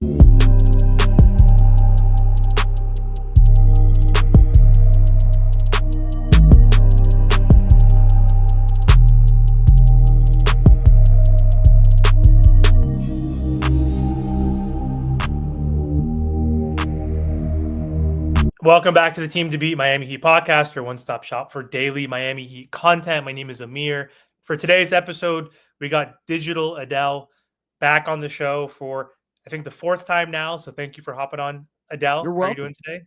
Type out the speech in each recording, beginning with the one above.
Welcome back to the Team to Beat Miami Heat podcast, your one-stop shop for daily Miami Heat content. My name is Amir. For today's episode, we got Digital Adele back on the show for, I think, the fourth time now. So thank you for hopping on, Adele. You're How are you welcome. doing today?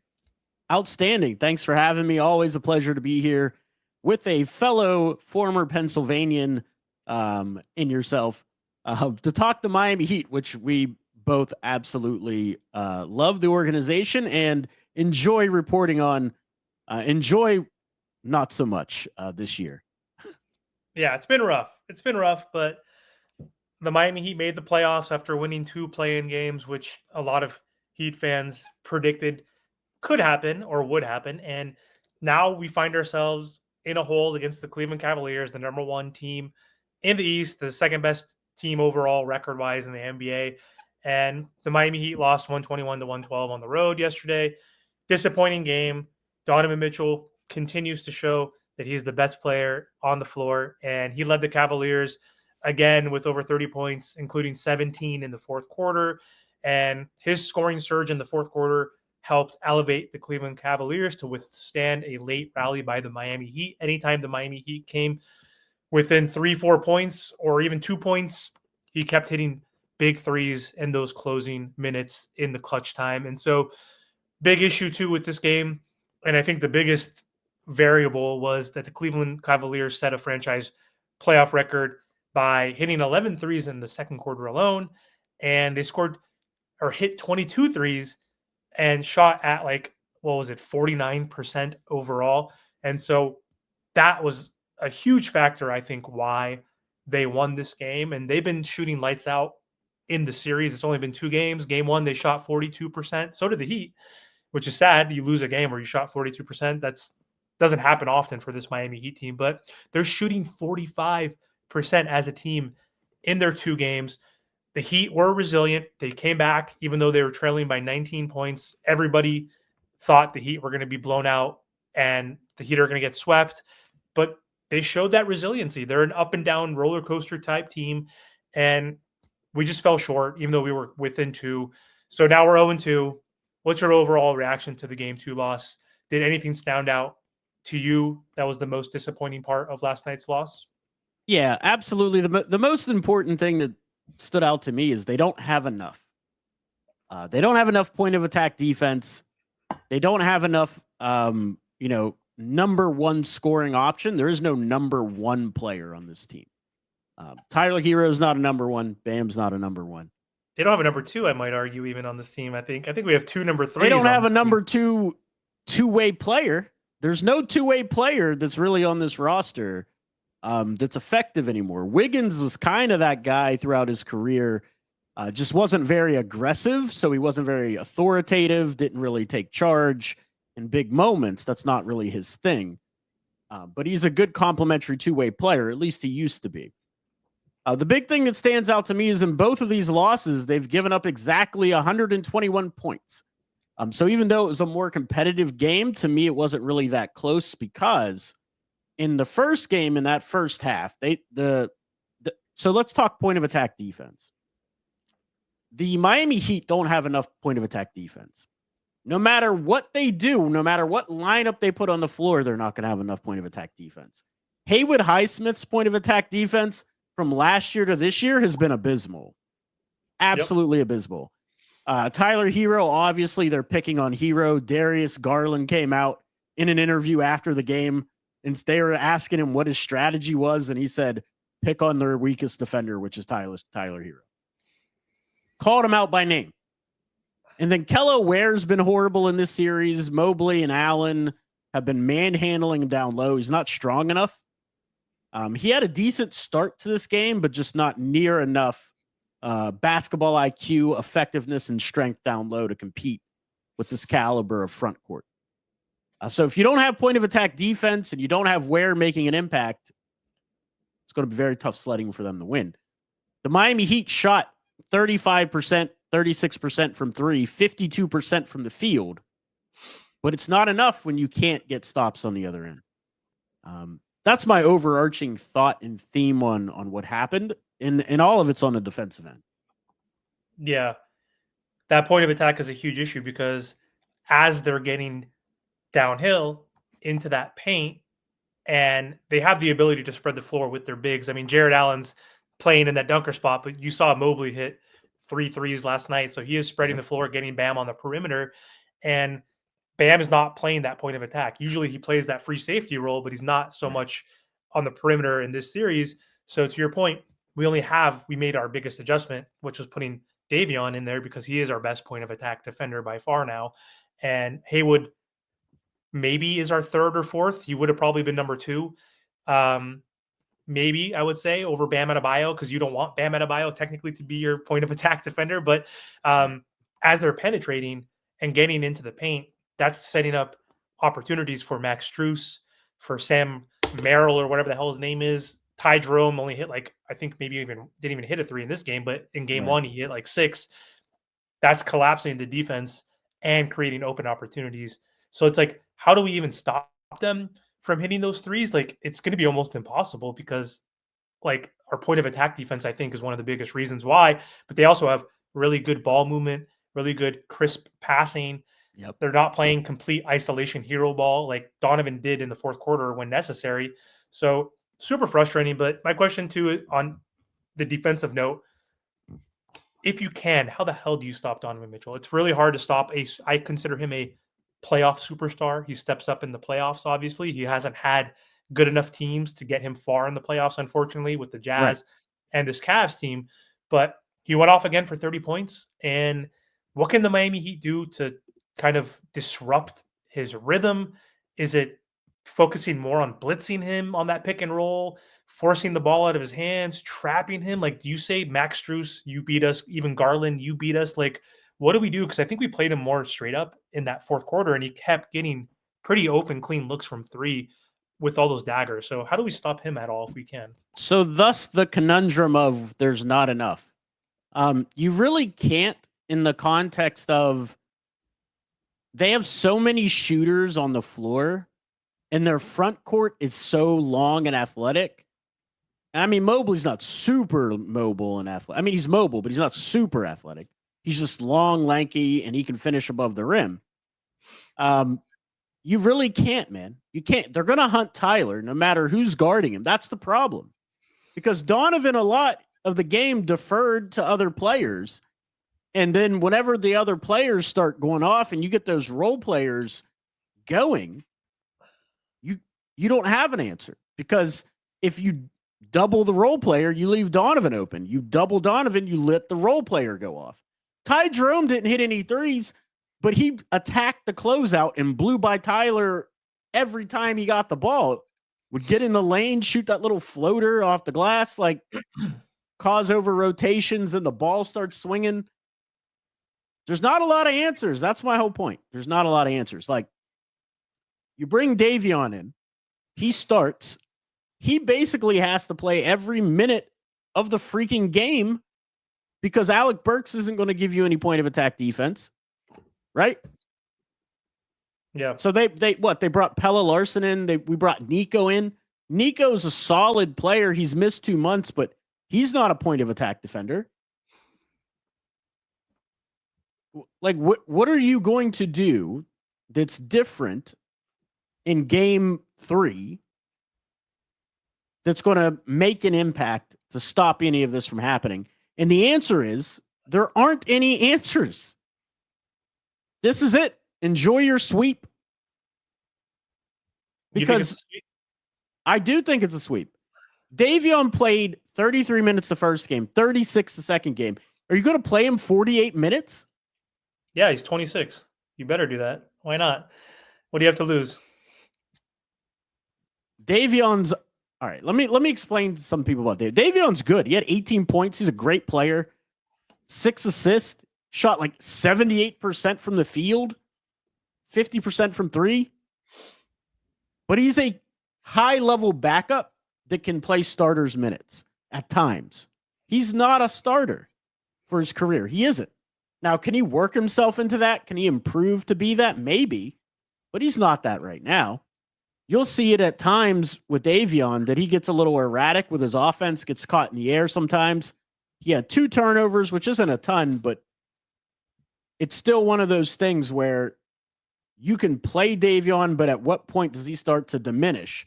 Outstanding. Thanks for having me. Always a pleasure to be here with a fellow former Pennsylvanian in yourself to talk the Miami Heat, which we both absolutely love the organization and enjoy reporting on. Enjoy not so much this year. Yeah, it's been rough. But the Miami Heat made the playoffs after winning 2 play-in games, which a lot of Heat fans predicted could happen or would happen. And now we find ourselves in a hole against the Cleveland Cavaliers, the number 1 team in the East, the second best team overall record-wise in the NBA. And the Miami Heat lost 121-112 on the road yesterday. Disappointing game. Donovan Mitchell continues to show that he's the best player on the floor, and he led the Cavaliers again with over 30 points, including 17 in the fourth quarter. And his scoring surge in the fourth quarter helped elevate the Cleveland Cavaliers to withstand a late rally by the Miami Heat. Anytime the Miami Heat came within 3-4 points or even 2 points, he kept hitting big threes in those closing minutes in the clutch time. And so big issue too with this game, and I think the biggest variable was that the Cleveland Cavaliers set a franchise playoff record by hitting 11 threes in the second quarter alone, and they scored or hit 22 threes and shot at 49% overall. And so that was a huge factor, I think, why they won this game. And they've been shooting lights out in the series. It's only been 2 games. Game 1, they shot 42%. So did the Heat, which is sad. You lose a game where you shot 42%. That's doesn't happen often for this Miami Heat team, but they're shooting 45% as a team in their 2 games. The Heat were resilient. They came back, even though they were trailing by 19 points. Everybody thought the Heat were going to be blown out and the Heat are going to get swept, but they showed that resiliency. They're an up and down roller coaster type team, and we just fell short, even though we were within 2. So now we're 0-2. What's your overall reaction to the Game 2 loss? Did anything stand out to you that was the most disappointing part of last night's loss? Yeah, absolutely. The most important thing that stood out to me is they don't have enough. They don't have enough point of attack defense. They don't have enough, number 1 scoring option. There is no number 1 player on this team. Tyler Hero's not a number 1. Bam's not a number 1. They don't have a number 2, I might argue, even on this team. I think we have 2 number 3s. They don't have a number 2 two-way player. There's no two-way player that's really on this roster that's effective anymore. Wiggins was kind of that guy throughout his career. Just wasn't very aggressive, so he wasn't very authoritative, didn't really take charge in big moments. That's not really his thing. But he's a good complementary two-way player, at least he used to be. The big thing that stands out to me is in both of these losses, they've given up exactly 121 points. So even though it was a more competitive game, to me, it wasn't really that close because in the first game, in that first half, so let's talk point of attack defense. The Miami Heat don't have enough point of attack defense. No matter what they do, no matter what lineup they put on the floor, they're not going to have enough point of attack defense. Haywood Highsmith's point of attack defense from last year to this year has been abysmal. Absolutely abysmal. Tyler Hero, obviously they're picking on Hero. Darius Garland came out in an interview after the game and they were asking him what his strategy was. And he said, pick on their weakest defender, which is Tyler Hero. Called him out by name. And then Kello Ware's been horrible in this series. Mobley and Allen have been manhandling him down low. He's not strong enough. He had a decent start to this game, but just not near enough basketball IQ, effectiveness, and strength down low to compete with this caliber of front court. So if you don't have point of attack defense and you don't have Ware making an impact, it's going to be very tough sledding for them to win. The Miami Heat shot 35% 36% from three, 52% from the field. But it's not enough when you can't get stops on the other end. That's my overarching thought and theme on what happened. And all of it's on the defensive end. Yeah. That point of attack is a huge issue because as they're getting downhill into that paint, and they have the ability to spread the floor with their bigs. I mean, Jared Allen's playing in that dunker spot, but you saw Mobley hit 3 threes last night. So he is spreading the floor, getting Bam on the perimeter. And Bam is not playing that point of attack. Usually he plays that free safety role, but he's not so much on the perimeter in this series. So to your point, we made our biggest adjustment, which was putting Davion in there because he is our best point of attack defender by far now. And Haywood maybe is our third or fourth. He would have probably been number 2. Maybe I would say over Bam Adebayo, because you don't want Bam Adebayo technically to be your point of attack defender. But as they're penetrating and getting into the paint, that's setting up opportunities for Max Strus, for Sam Merrill or whatever the hell his name is. Ty Jerome only hit I think maybe didn't even hit a 3 in this game, but in game 1 he hit 6. That's collapsing the defense and creating open opportunities. So it's how do we even stop them from hitting those threes? It's going to be almost impossible because our point of attack defense, I think, is one of the biggest reasons why, but they also have really good ball movement, really good crisp passing. Yep. They're not playing complete isolation hero ball like Donovan did in the fourth quarter when necessary. So super frustrating. But my question too on the defensive note, if you can, how the hell do you stop Donovan Mitchell? It's really hard to stop I consider him a playoff superstar. He steps up in the playoffs, obviously. He hasn't had good enough teams to get him far in the playoffs, unfortunately, with the Jazz and this Cavs team. But he went off again for 30 points. And what can the Miami Heat do to kind of disrupt his rhythm? Is it focusing more on blitzing him on that pick and roll, forcing the ball out of his hands, trapping him? Do you say, Max Strus, you beat us, even Garland, you beat us? What do we do? Because I think we played him more straight up in that fourth quarter, and he kept getting pretty open, clean looks from 3 with all those daggers. So how do we stop him at all if we can? So thus the conundrum of there's not enough. You really can't, in the context of they have so many shooters on the floor and their front court is so long and athletic. I mean, Mobley's not super mobile and athletic. I mean, he's mobile, but he's not super athletic. He's just long, lanky, and he can finish above the rim. You really can't, man. You can't. They're going to hunt Tyler no matter who's guarding him. That's the problem. Because Donovan, a lot of the game, deferred to other players. And then whenever the other players start going off and you get those role players going, you don't have an answer. Because if you double the role player, you leave Donovan open. You double Donovan, you let the role player go off. Ty Jerome didn't hit any threes, but he attacked the closeout and blew by Tyler every time he got the ball. Would get in the lane, shoot that little floater off the glass, cause over rotations, and the ball starts swinging. There's not a lot of answers. That's my whole point. There's not a lot of answers. You bring Davion in, he starts. He basically has to play every minute of the freaking game because Alec Burks isn't going to give you any point of attack defense, right? Yeah. So they brought Pella Larson in. We brought Nico in. Nico's a solid player. He's missed 2 months, but he's not a point of attack defender. What are you going to do that's different in game 3 that's going to make an impact to stop any of this from happening? And the answer is there aren't any answers. This is it. Enjoy your sweep. Because I do think it's a sweep. Davion played 33 minutes the first game, 36 the second game. Are you going to play him 48 minutes? Yeah, he's 26. You better do that. Why not? What do you have to lose? Davion's all right. Let me explain to some people about Dave. Davion's good. He had 18 points. He's a great player. 6 assists. Shot 78% from the field. 50% from 3. But he's a high-level backup that can play starters minutes at times. He's not a starter for his career. He isn't. Now, can he work himself into that? Can he improve to be that? Maybe, but he's not that right now. You'll see it at times with Davion that he gets a little erratic with his offense, gets caught in the air sometimes. He had 2 turnovers, which isn't a ton, but it's still one of those things where you can play Davion, but at what point does he start to diminish?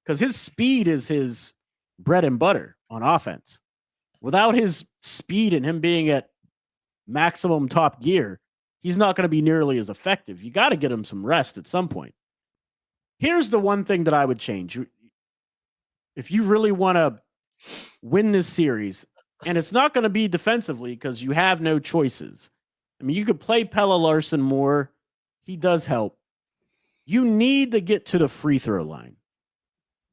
Because his speed is his bread and butter on offense. Without his speed and him being at maximum top gear, he's not going to be nearly as effective. You got to get him some rest at some point. Here's the one thing that I would change. If you really want to win this series, and it's not going to be defensively because you have no choices. I mean, you could play Pella Larson more. He does help. You need to get to the free throw line.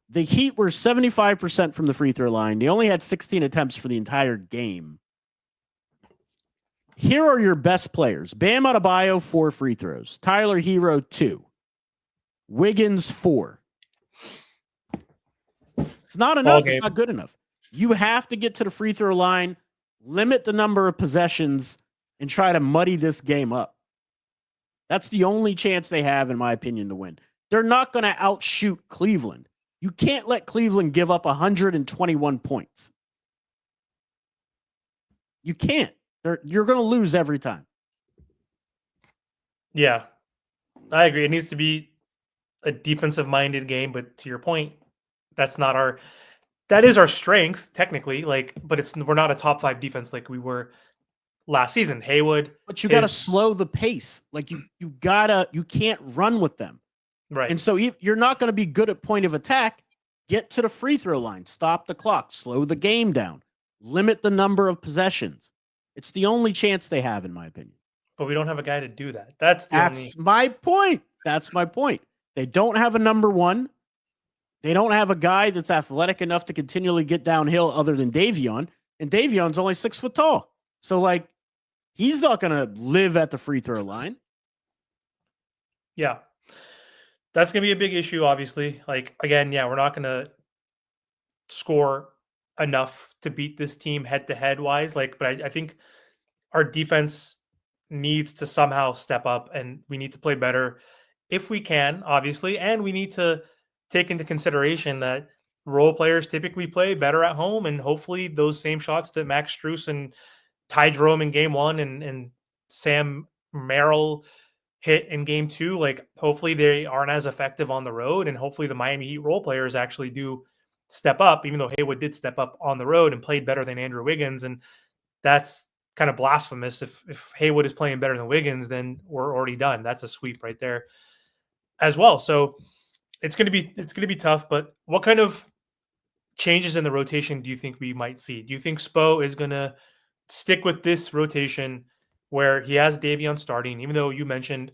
The Heat were 75% from the free throw line. They only had 16 attempts for the entire game. Here are your best players. Bam Adebayo, 4 free throws. Tyler Hero, 2. Wiggins, 4. It's not enough. It's not good enough. You have to get to the free throw line, limit the number of possessions, and try to muddy this game up. That's the only chance they have, in my opinion, to win. They're not going to outshoot Cleveland. You can't let Cleveland give up 121 points. You can't. You're going to lose every time. Yeah, I agree. It needs to be a defensive-minded game, but to your point, that is our strength technically. But we're not a top 5 defense like we were last season. Haywood, but you got to slow the pace. Like you can't run with them. Right. And so you're not going to be good at point of attack. Get to the free throw line, stop the clock, slow the game down, limit the number of possessions. It's the only chance they have, in my opinion. But we don't have a guy to do that. That's my point. That's my point. They don't have a number 1. They don't have a guy that's athletic enough to continually get downhill other than Davion. And Davion's only 6 foot tall. So, he's not going to live at the free throw line. Yeah. That's going to be a big issue, obviously. Again, we're not going to score enough to beat this team head-to-head wise. But I think our defense needs to somehow step up, and we need to play better if we can, obviously. And we need to take into consideration that role players typically play better at home, and hopefully those same shots that Max Strus and Ty Jerome in game 1 and Sam Merrill hit in game 2, hopefully they aren't as effective on the road, and hopefully the Miami Heat role players actually do step up, even though Haywood did step up on the road and played better than Andrew Wiggins. And that's kind of blasphemous. If Haywood is playing better than Wiggins, then we're already done. That's a sweep right there as well. So it's going to be tough, but what kind of changes in the rotation do you think we might see? Do you think Spo is going to stick with this rotation where he has Davion starting, even though you mentioned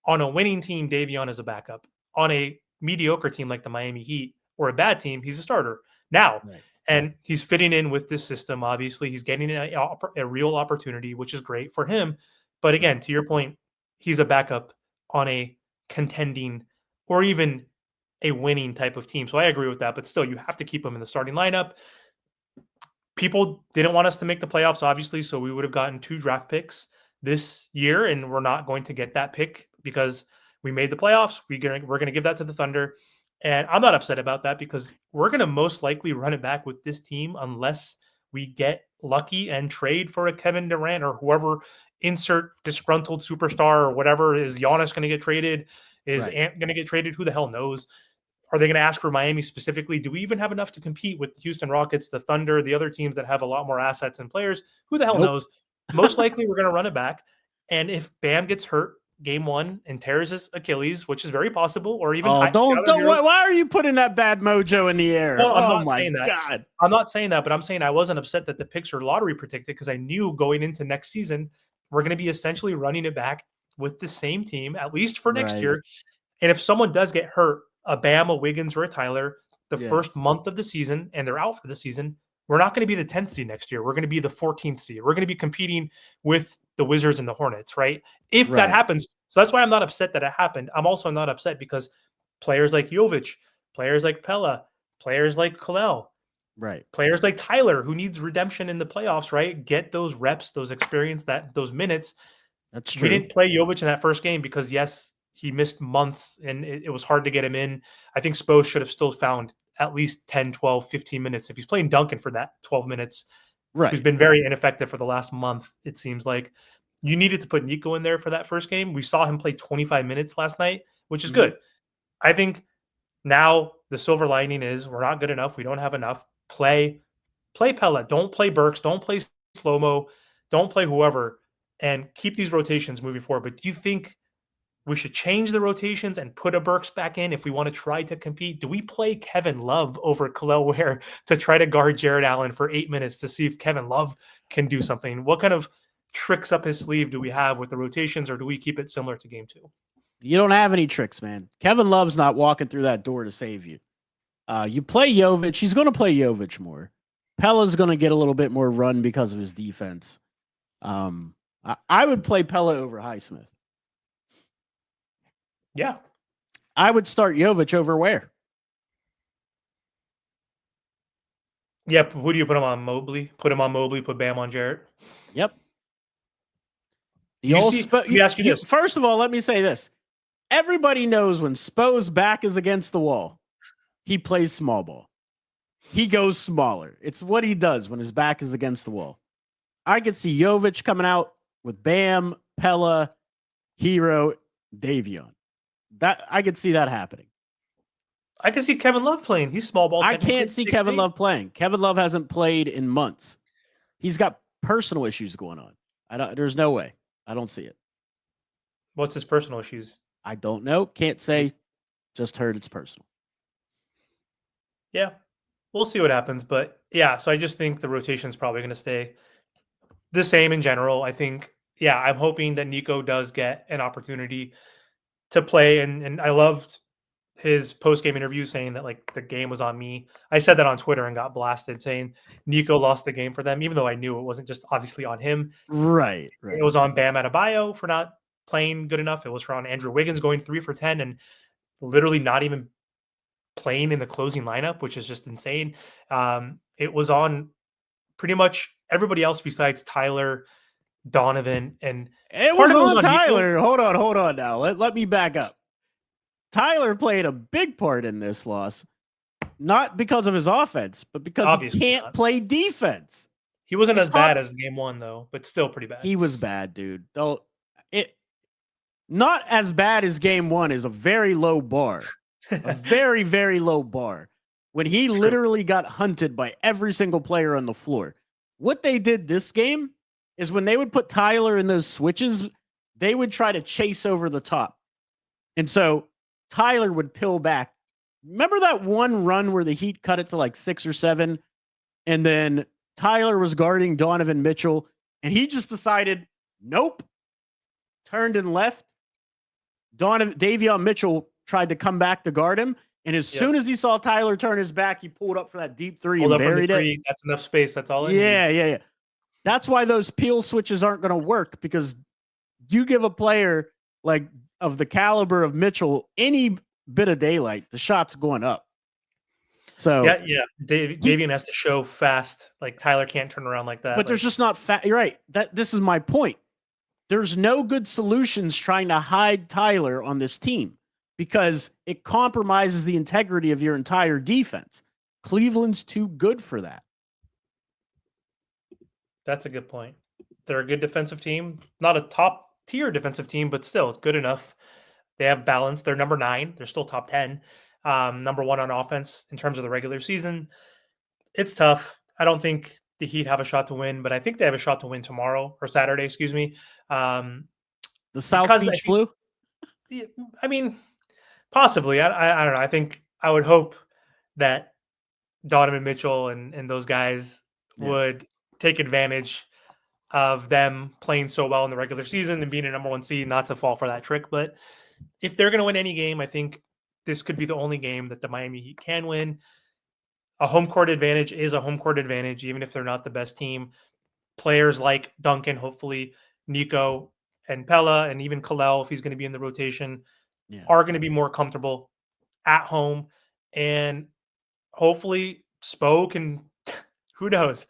on a winning team, Davion is a backup? On a mediocre team like the Miami Heat or a bad team, he's a starter now. Right. And he's fitting in with this system. Obviously, he's getting a real opportunity, which is great for him. But again, to your point, he's a backup on a contending or even a winning type of team. So I agree with that. But still, you have to keep him in the starting lineup. People didn't want us to make the playoffs, obviously, so we would have gotten 2 draft picks this year, and we're not going to get that pick because we made the playoffs. We're going to give that to the Thunder. And I'm not upset about that because we're going to most likely run it back with this team unless we get lucky and trade for a Kevin Durant or whoever, insert disgruntled superstar or whatever. Is Giannis going to get traded? Is Ant going to get traded? Who the hell knows? Are they going to ask for Miami specifically? Do we even have enough to compete with the Houston Rockets, the Thunder, the other teams that have a lot more assets and players? Who the hell knows? Most likely we're going to run it back. And if Bam gets hurt game 1 and tears his Achilles, which is very possible, or even don't why are you putting that bad mojo in the air? No, I'm not saying that. God. I'm not saying that, but I'm saying I wasn't upset that the picks are lottery protected because I knew going into next season we're going to be essentially running it back with the same team, at least for next year. And if someone does get hurt, a Bam, a Wiggins, or a Tyler, the first month of the season, and they're out for the season, we're not going to be the 10th seed next year. We're going to be the 14th seed. We're going to be competing with the Wizards and the Hornets, right? If that happens. So that's why I'm not upset that it happened. I'm also not upset because players like Jovic, players like Pella, players like Kalel, Right. Players like Tyler, who needs redemption in the playoffs, right? Get those reps, those experience, those minutes. That's We true. didn't play Jovic in that first game because, yes, he missed months and it was hard to get him in. I think Spo should have still found at least 10, 12, 15 minutes. If he's playing Duncan for that 12 minutes, who's Right. been very ineffective for the last month, it seems like you needed to put Nico in there for that first game. We saw him play 25 minutes last night, which is Hmm. good. I think now the silver lining is we're not good enough. We don't have enough. Play Pella. Don't play Burks. Don't play Slow-Mo. Don't play whoever and keep these rotations moving forward. But do you think we should change the rotations and put a Burks back in if we want to try to compete? Do we play Kevin Love over Khalil Ware to try to guard Jared Allen for 8 minutes to see if Kevin Love can do something? What kind of tricks up his sleeve do we have with the rotations, or do we keep it similar to game two? You don't have any tricks, man. Kevin Love's not walking through that door to save you. You play Jovic. He's going to play Jovic more. Pella's going to get a little bit more run because of his defense. I would play Pella over Highsmith. Yeah. I would start Jovic over Ware. Yep. Who do you put him on? Mobley? Put him on Mobley, put Bam on Jarrett. Yep. The You old see, let me ask you this. First of all, let me say this. Everybody knows when Spo's back is against the wall, he plays small ball. He goes smaller. It's what he does when his back is against the wall. I could see Jovic coming out with Bam, Pella, Hero, Davion. That I could see that happening. I can see Kevin Love playing. He's small ball. I can't Technically, see 6'8". Kevin Love playing. Kevin Love hasn't played in months. He's got personal issues going on. There's no way. I don't see it. What's his personal issues? I don't know. Can't say. Just heard it's personal. Yeah, we'll see what happens. But yeah, so I just think the rotation is probably going to stay the same in general. I think, yeah, I'm hoping that Nico does get an opportunity to play. And I loved his post game interview saying that like the game was on me. I said that on Twitter and got blasted saying Nico lost the game for them, even though I knew it wasn't just obviously on him. Right. It was on Bam Adebayo for not playing good enough. It was on Andrew Wiggins going 3 for 10 and literally not even playing in the closing lineup, which is just insane. It was on pretty much everybody else besides Tyler, Donovan, and It part was of it was on on Nico. Tyler. Hold on now. Let me back up. Tyler played a big part in this loss, not because of his offense, but because Obviously he can't not. play defense. He wasn't as bad as game one though, but still pretty bad. He was bad, dude. Though it not as bad as game one is a very low bar. A very, very low bar. When he literally got hunted by every single player on the floor. What they did this game is when they would put Tyler in those switches, they would try to chase over the top. And so Tyler would pill back. Remember that one run where the Heat cut it to like 6 or 7? And then Tyler was guarding Donovan Mitchell, and he just decided, nope, turned and left. Davion Mitchell tried to come back to guard him. And as soon as he saw Tyler turn his back, he pulled up for that deep three and buried it. That's enough space. That's all. Yeah. That's why those peel switches aren't going to work, because you give a player like of the caliber of Mitchell any bit of daylight, the shot's going up. So yeah. Davion has to show fast. Like Tyler can't turn around like that. But there's just not fast. You're right. This is my point. There's no good solutions trying to hide Tyler on this team because it compromises the integrity of your entire defense. Cleveland's too good for that. That's a good point. They're a good defensive team, not a top tier defensive team, but still good enough. They have balance. They're number 9. They're still top 10. Number 1 on offense in terms of the regular season. It's tough. I don't think the Heat have a shot to win, but I think they have a shot to win tomorrow or Saturday, excuse me. The South Beach flu? I mean, possibly. I don't know. I think I would hope that Donovan Mitchell and those guys would take advantage of them playing so well in the regular season and being a number 1 seed, not to fall for that trick. But if they're going to win any game, I think this could be the only game that the Miami Heat can win. A home court advantage is a home court advantage, even if they're not the best team. Players like Duncan, hopefully Nico and Pella, and even Khalil, if he's going to be in the rotation, are going to be more comfortable at home. And hopefully Spo can, who knows,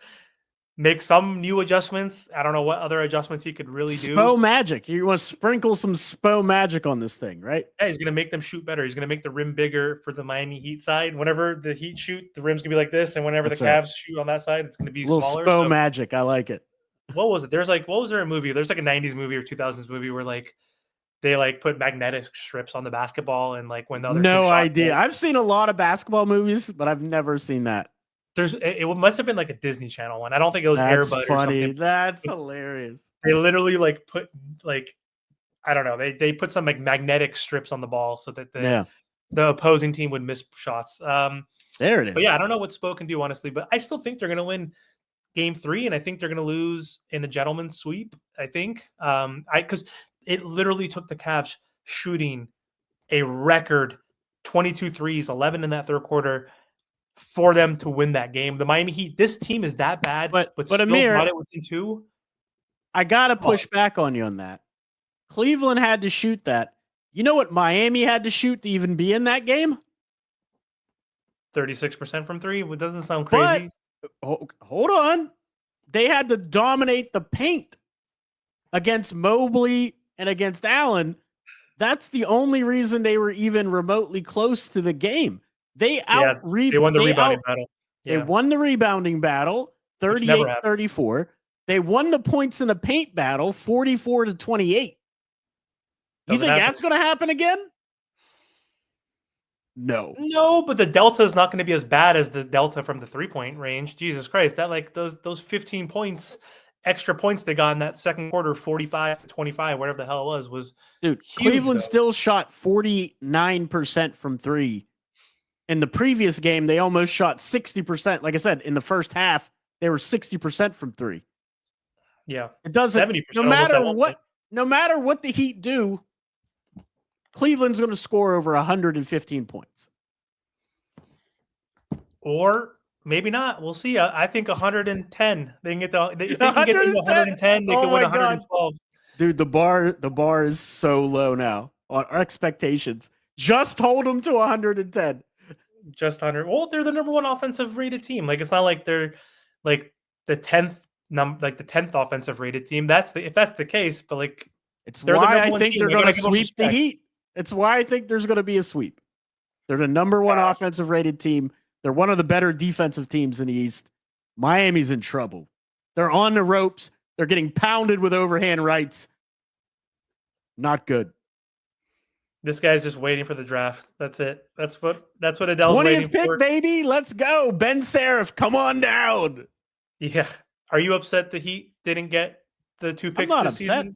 make some new adjustments. I don't know what other adjustments he could really do. Spo magic. You want to sprinkle some Spo magic on this thing, right? Yeah, he's going to make them shoot better. He's going to make the rim bigger for the Miami Heat side. Whenever the Heat shoot, the rim's going to be like this. And whenever That's the right. Cavs shoot on that side, it's going to be A little smaller. Spo So magic. I like it. what was it? What was there a movie? There's like a 90s movie or 2000s movie where like they like put magnetic strips on the basketball and like when the other team No shot, idea. like, I've seen a lot of basketball movies, but I've never seen that. it must have been like a Disney Channel one. I don't think it was That's Airbud or funny. something. That's hilarious. They literally like put like I don't know. They put some like magnetic strips on the ball so that the opposing team would miss shots. There it is. But yeah, I don't know what Spo can do honestly, but I still think they're going to win Game 3, and I think they're going to lose in a gentleman's sweep. I think because it literally took the Cavs shooting a record 22 threes, 11 in that third quarter for them to win that game. The Miami Heat, this team is that bad, but still Amir, got it within 2. I got to push back on you on that. Cleveland had to shoot that. You know what Miami had to shoot to even be in that game? 36% from 3. It doesn't sound crazy. But, hold on. They had to dominate the paint against Mobley and against Allen. That's the only reason they were even remotely close to the game. They won the rebounding battle. Yeah. They won the rebounding battle, 38-34. They won the points in the paint battle, 44-28. You think that's going to happen again? No, but the delta is not going to be as bad as the delta from the 3-point range. Jesus Christ, that like those 15 points, extra points they got in that second quarter, 45-25, whatever the hell it was dude. Huge, Cleveland still shot 49% from 3. In the previous game, they almost shot 60%. Like I said, in the first half, they were 60% from 3. Yeah, it doesn't. 70%. No matter what the Heat do, Cleveland's going to score over 115 points. Or maybe not. We'll see. I think 110. They can get to if they can get to 110, they can win 112. Dude, the bar is so low now on our expectations. Just hold them to 110. Just 100. Well, they're the number 1 offensive rated team. Like it's not like they're like the 10th the 10th offensive rated team. If that's the case, but like it's why I think they're going to sweep the Heat. It's why I think there's going to be a sweep. They're the number 1 offensive rated team. They're one of the better defensive teams in the East. Miami's in trouble. They're on the ropes. They're getting pounded with overhand rights. Not good. This guy's just waiting for the draft. That's it. That's what Adele's waiting for. 20th pick, baby. Let's go. Ben Serif, come on down. Yeah. Are you upset the Heat didn't get the 2 picks this season?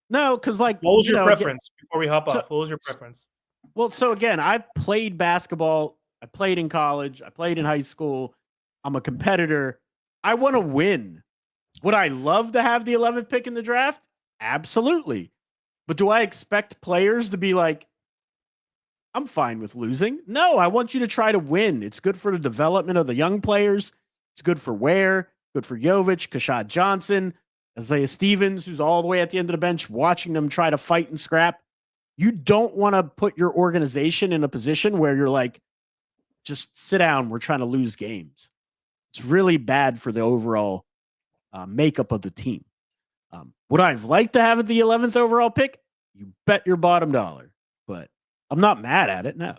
No, because like, what was your preference before we hop off? What was your preference? Well, so again, I played basketball. I played in college. I played in high school. I'm a competitor. I want to win. Would I love to have the 11th pick in the draft? Absolutely. But do I expect players to be like, I'm fine with losing? No, I want you to try to win. It's good for the development of the young players. It's good for Ware, good for Jovic, Kashad Johnson, Isaiah Stevens, who's all the way at the end of the bench, watching them try to fight and scrap. You don't want to put your organization in a position where you're like, just sit down. We're trying to lose games. It's really bad for the overall makeup of the team. Would I have liked to have it the 11th overall pick? You bet your bottom dollar. But I'm not mad at it, no.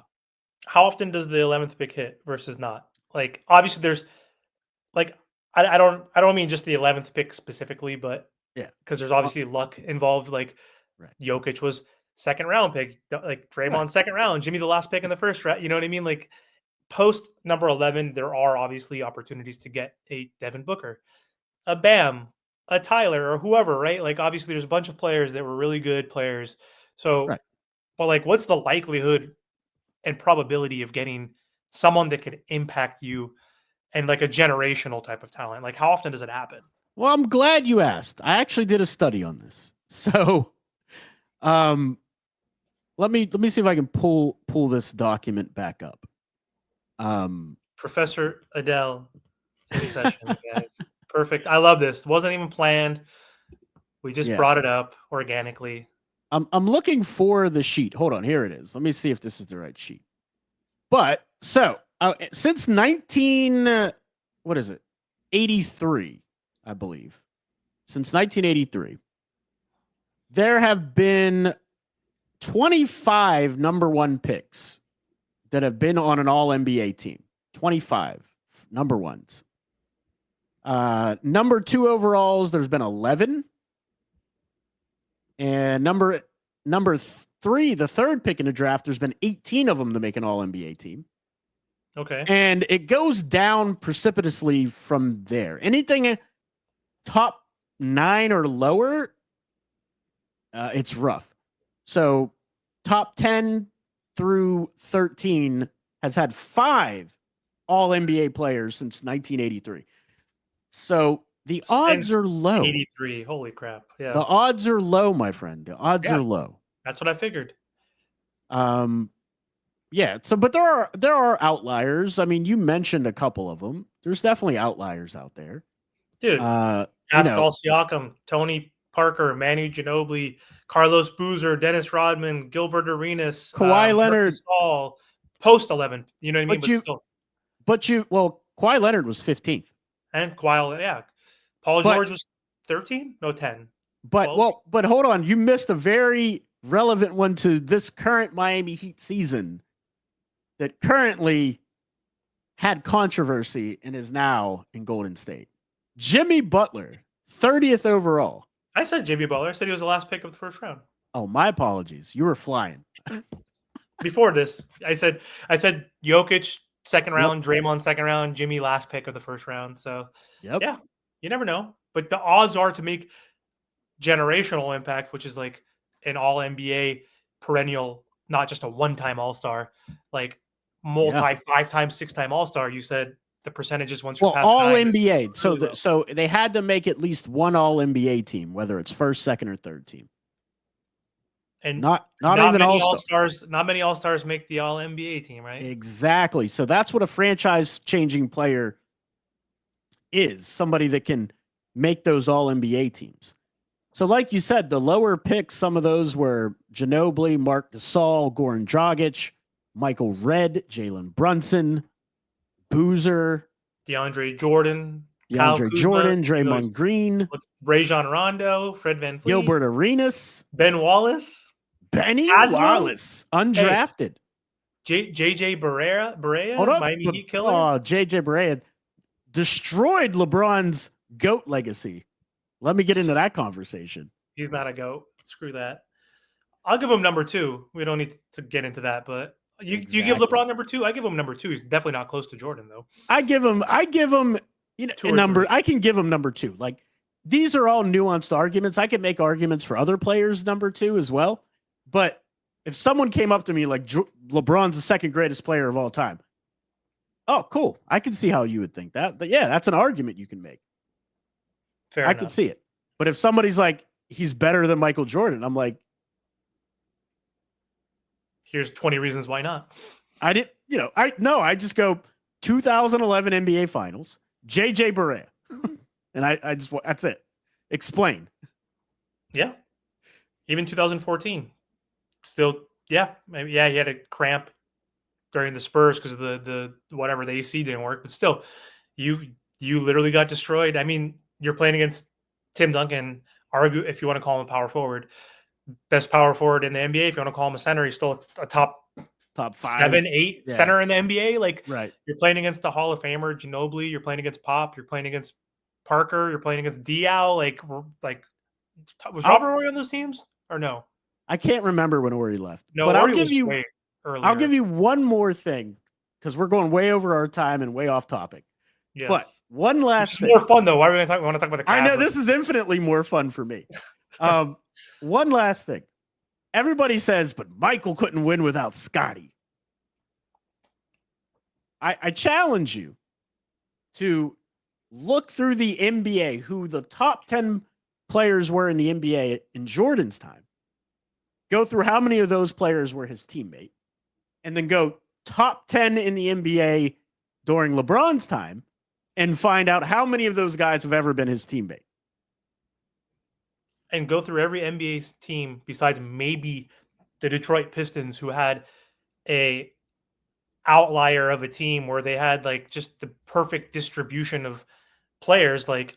How often does the 11th pick hit versus not? Like, obviously there's like, I don't mean just the 11th pick specifically, but yeah, because there's obviously luck involved. Like Jokic was 2nd round pick, like Draymond 2nd round, Jimmy the last pick in the 1st round. You know what I mean? Like post number 11, there are obviously opportunities to get a Devin Booker, a Bam, a Tyler, or whoever, right? Like obviously there's a bunch of players that were really good players. So, but like, what's the likelihood and probability of getting someone that could impact you? And like a generational type of talent. Like how often does it happen? Well, I'm glad you asked. I actually did a study on this. So let me see if I can pull this document back up. Professor Adele in session, guys. Perfect. I love this. Wasn't even planned. We just brought it up organically. I'm looking for the sheet. Hold on, here it is. Let me see if this is the right sheet. But so Since 19, what is it? 83, I believe. Since 1983, there have been 25 number one picks that have been on an all NBA team. 25 number ones. Number two overalls, there's been 11. And number three, the third pick in the draft, there's been 18 of them to make an all NBA team. Okay. And it goes down precipitously from there. Anything top 9 or lower, it's rough. So top 10 through 13 has had 5 all NBA players since 1983. So the odds are low. 83. Holy crap. Yeah. The odds are low, my friend. The odds are low. That's what I figured. Yeah. So, but there are outliers. I mean, you mentioned a couple of them. There's definitely outliers out there. Dude, Pascal Siakam, Tony Parker, Manu Ginobili, Carlos Boozer, Dennis Rodman, Gilbert Arenas, Kawhi Leonard, Saul, post 11. You know what I mean? Well, Kawhi Leonard was 15th, and Kawhi, Paul George was 13, no 10. But 12? But hold on, you missed a very relevant one to this current Miami Heat season that currently had controversy and is now in Golden State. Jimmy Butler, 30th overall. I said Jimmy Butler. I said he was the last pick of the first round. Oh, my apologies. You were flying. Before this, I said Jokic second round, Draymond second round, Jimmy last pick of the first round. So yeah, you never know. But the odds are to make generational impact, which is like an all NBA perennial, not just a one-time all-star, like multi 5-time, 6-time all-star. You said the percentages once you're past all NBA. So they had to make at least one all NBA team, whether it's first, second, or third team. And not even many all-stars. Not many all-stars make the all NBA team, right? Exactly. So that's what a franchise-changing player is, somebody that can make those all NBA teams. So like you said, the lower picks, some of those were Ginobili, Mark Gasol, Goran Dragic, Michael Redd, Jalen Brunson, Boozer, DeAndre Jordan, Draymond Green, Rajon Rondo, Fred VanVleet, Gilbert Arenas, Ben Wallace, Benny Wallace, undrafted. JJ Barea, Miami Heat killer. Oh, JJ Barea destroyed LeBron's GOAT legacy. Let me get into that conversation. He's not a GOAT. Screw that. I'll give him number 2. We don't need to get into that, but you give LeBron number 2? I give him number 2. He's definitely not close to Jordan, though. I give him a number. I can give him number 2. Like, these are all nuanced arguments. I can make arguments for other players number 2 as well. But if someone came up to me like LeBron's the second greatest player of all time, oh, cool. I can see how you would think that. But yeah, that's an argument you can make. Fair enough. Can see it. But if somebody's like, he's better than Michael Jordan, I'm like, here's 20 reasons why not. I just go 2011 NBA Finals, JJ Barea. And I just, that's it. Explain. Yeah. Even 2014. Still, maybe, he had a cramp during the Spurs because of the whatever, the AC didn't work. But still, you literally got destroyed. I mean, you're playing against Tim Duncan, if you want to call him a power forward, best power forward in the NBA. If you want to call him a center, he's still a top 5, 7, 8 center in the NBA. Like, You're playing against the Hall of Famer Ginobili. You're playing against Pop. You're playing against Parker. You're playing against Diaw. Was Robert Horry on those teams or no? I can't remember when Horry left. No, but Horry I'll give you one more thing because we're going way over our time and way off topic. Yes. But one last thing. More fun though. Why are we going to want to talk about the Cavs? I know this is infinitely more fun for me. One last thing. Everybody says, but Michael couldn't win without Scottie. I challenge you to look through the NBA, who the top 10 players were in the NBA in Jordan's time. Go through how many of those players were his teammate, and then go top 10 in the NBA during LeBron's time and find out how many of those guys have ever been his teammate. And go through every NBA team besides maybe the Detroit Pistons, who had a outlier of a team where they had like just the perfect distribution of players. Like,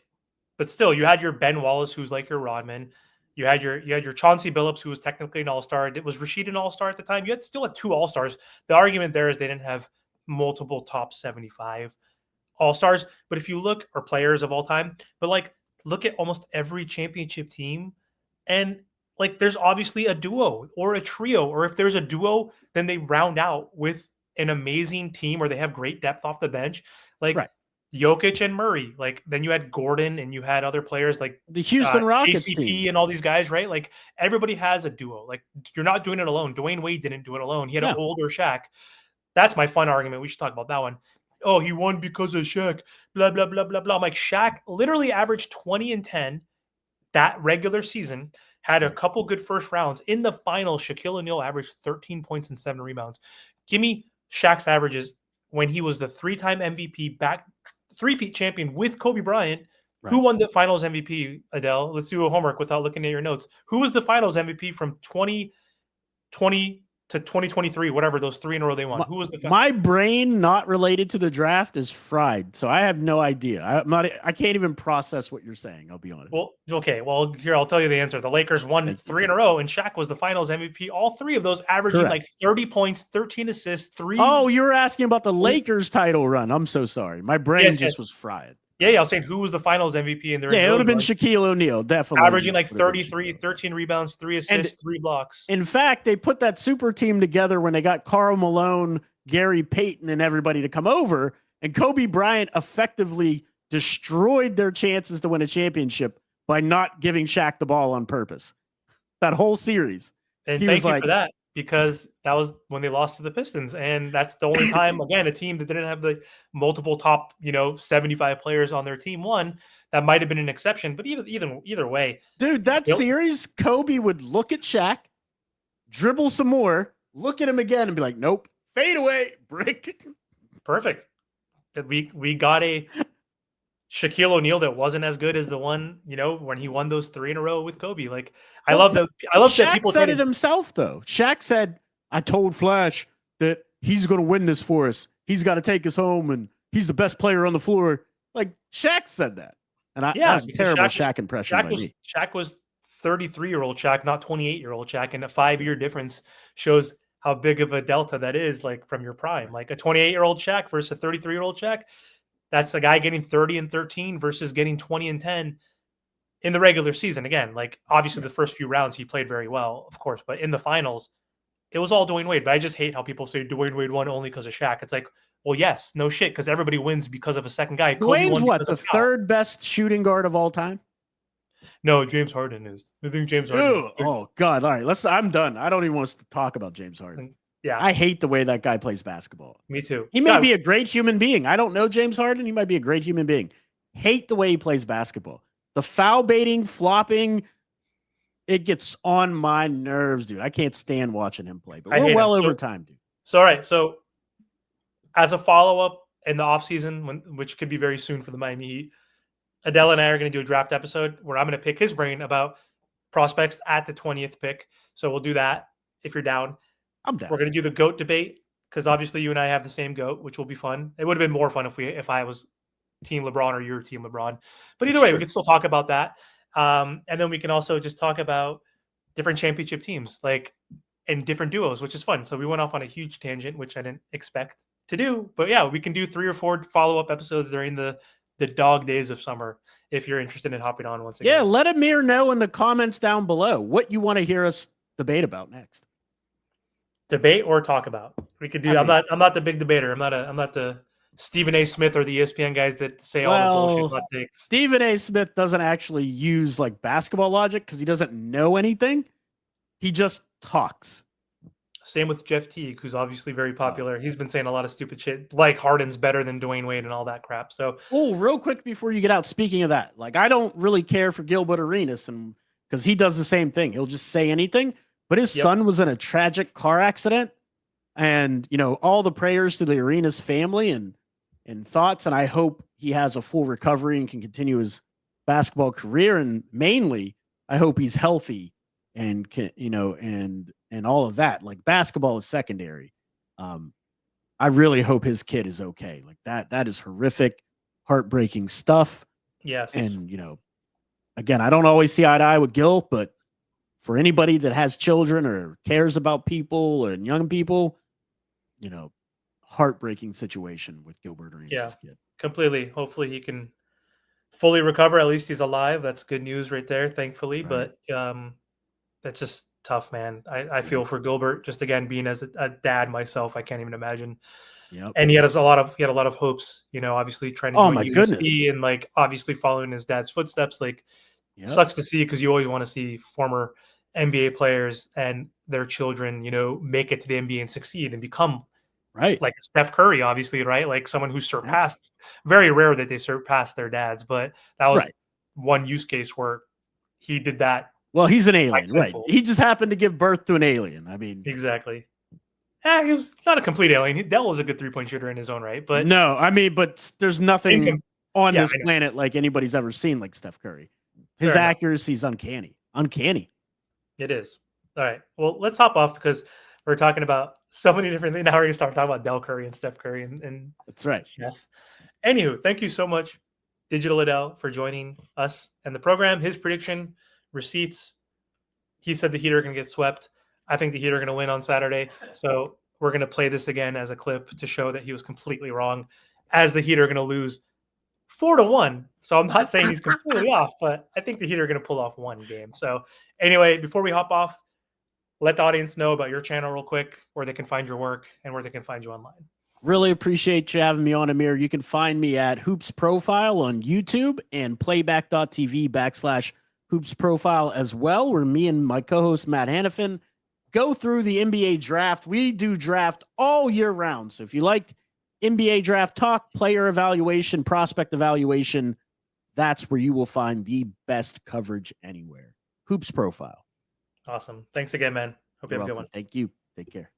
but still, you had your Ben Wallace, who's like your Rodman. You had your Chauncey Billups, who was technically an all-star. Was Rashid an all-star at the time? You had still had two all-stars. The argument there is they didn't have multiple top 75 all-stars. But if you look, or players of all time, but like look at almost every championship team, and like there's obviously a duo or a trio, or if there's a duo, then they round out with an amazing team, or they have great depth off the bench. Like Right. Jokic and Murray. Like then you had Gordon and you had other players like The Houston Rockets KCP team. and all these guys, right? Like everybody has a duo. Like you're not doing it alone. Dwayne Wade didn't do it alone. He had an Yeah. older Shaq. That's my fun argument. We should talk about that one. Oh, he won because of Shaq. Blah blah blah blah blah. I'm like, Shaq literally averaged 20 and 10 that regular season. Had a Right. couple good first rounds. In the finals, Shaquille O'Neal averaged 13 points and 7 rebounds. Give me Shaq's averages when he was the three-time MVP, back three-peat champion with Kobe Bryant. Right. Who won the finals MVP, Adele? Let's do a homework without looking at your notes. Who was the finals MVP from 2020 to 2023, whatever those three in a row they won? Who was the My brain, not related to the draft, is fried, so I have no idea. I can't even process what you're saying. I'll be honest. Well, okay. Well, here I'll tell you the answer. The Lakers won three in a row, and Shaq was the Finals MVP. All three of those, averaging Correct. like 30 points, 13 assists, three. Oh, you were asking about the Lakers title run. I'm so sorry. My brain just was fried. Yeah, I was saying who was the Finals MVP in their it would have been Shaquille O'Neal, definitely. Averaging like 33, 13 rebounds, 3 assists, 3 blocks. In fact, they put that super team together when they got Karl Malone, Gary Payton, and everybody to come over, and Kobe Bryant effectively destroyed their chances to win a championship by not giving Shaq the ball on purpose. That whole series. And thank you for that, because that was when they lost to the Pistons. And that's the only time, again, a team that didn't have the multiple top, 75 players on their team won. That might have been an exception, but either way. Dude, that series, Kobe would look at Shaq, dribble some more, look at him again, and be like, nope, fade away, brick. Perfect. That we got a Shaquille O'Neal that wasn't as good as the one, when he won those 3 in a row with Kobe. Like, I love that people said it himself, though. Shaq said, I told Flash that he's going to win this for us. He's got to take us home, and he's the best player on the floor. Like, Shaq said that. And that was a terrible Shaq impression by me. Shaq was 33-year-old Shaq, not 28-year-old Shaq, and a 5-year difference shows how big of a delta that is, like, from your prime. Like, a 28-year-old Shaq versus a 33-year-old Shaq, that's a guy getting 30 and 13 versus getting 20 and 10 in the regular season. Again, like, obviously the first few rounds he played very well, of course, but in the finals, it was all Dwayne Wade. But I just hate how people say Dwayne Wade won only because of Shaq. It's like, well, yes, no shit, because everybody wins because of a second guy. Dwayne's what, the third best shooting guard of all time? No, James Harden is. I think James Harden. Oh, God. All right, I'm done. I don't even want us to talk about James Harden. Yeah. I hate the way that guy plays basketball. Me too. He may be a great human being. I don't know James Harden. He might be a great human being. Hate the way he plays basketball. The foul baiting, flopping, it gets on my nerves, dude. I can't stand watching him play. But we're well over time, dude. So, all right. So, as a follow-up in the offseason, which could be very soon for the Miami Heat, Adele and I are going to do a draft episode where I'm going to pick his brain about prospects at the 20th pick. So we'll do that if you're down. I'm down. We're going to do the GOAT debate because obviously you and I have the same GOAT, which will be fun. It would have been more fun if I was Team LeBron or you're Team LeBron. But either way, we can still talk about that. And then we can also just talk about different championship teams, like, and different duos, which is fun. So we went off on a huge tangent, which I didn't expect to do. But yeah, we can do 3 or 4 follow-up episodes during the dog days of summer if you're interested in hopping on once again. Yeah, let Amir know in the comments down below what you want to hear us debate about next. Debate or talk about. We could do. I'm not the big debater. I'm not the Stephen A. Smith or the ESPN guys that say all the bullshit hot takes. Stephen A. Smith doesn't actually use like basketball logic because he doesn't know anything. He just talks. Same with Jeff Teague, who's obviously very popular. He's been saying a lot of stupid shit, like Harden's better than Dwayne Wade and all that crap. So, real quick before you get out, speaking of that, like, I don't really care for Gilbert Arenas, and because he does the same thing. He'll just say anything. But his son was in a tragic car accident, and all the prayers to the Arenas family and thoughts. And I hope he has a full recovery and can continue his basketball career. And mainly, I hope he's healthy and can, and all of that. Like, basketball is secondary. I really hope his kid is okay. Like that is horrific, heartbreaking stuff. Yes. And, again, I don't always see eye to eye with Gil, but for anybody that has children or cares about people and young people, heartbreaking situation with Gilbert Yeah. Arenas' kid. Completely. Hopefully he can fully recover. At least he's alive. That's good news right there, thankfully. Right. But that's just tough, man. I Yeah. feel for Gilbert. Just again, being as a dad myself, I can't even imagine. Yep. And he had a lot of hopes. Obviously trying to Oh join my goodness. USC and like obviously following his dad's footsteps. Like Yep. sucks to see because you always want to see former NBA players and their children, make it to the NBA and succeed and become Right. like Steph Curry, obviously, right? Like someone who Yep. surpassed. Very rare that they surpass their dads, but that was Right. one use case where he did that Well, he's an by alien, right? tenfold. He just happened to give birth to an alien. I mean, Exactly. He was not a complete alien. Dell was a good 3-point shooter in his own right, but no, I mean, but there's nothing on yeah, this I know. planet like anybody's ever seen like Steph Curry. His Fair enough. accuracy is uncanny. Uncanny. It is. All right. Well, let's hop off because we're talking about so many different things. Now we're going to start talking about Dell Curry and Steph Curry and That's right. Seth. Anywho, thank you so much, Digital Adele, for joining us and the program. His prediction, receipts, he said the Heat are going to get swept. I think the Heat are going to win on Saturday. So we're going to play this again as a clip to show that he was completely wrong, as the Heat are going to lose 4-1. So I'm not saying he's completely off, but I think the Heat are going to pull off one game. So anyway, before we hop off, let the audience know about your channel real quick, where they can find your work and where they can find you online. Really appreciate you having me on, Amir. You can find me at Hoops Profile on YouTube and playback.tv/Hoops Profile as well, where me and my co-host Matt Hannafin go through the NBA draft. We do draft all year round. So if you like NBA draft talk, player evaluation, prospect evaluation, that's where you will find the best coverage anywhere. Hoops Profile. Awesome. Thanks again, man. Hope you have a good one. Thank you. Take care.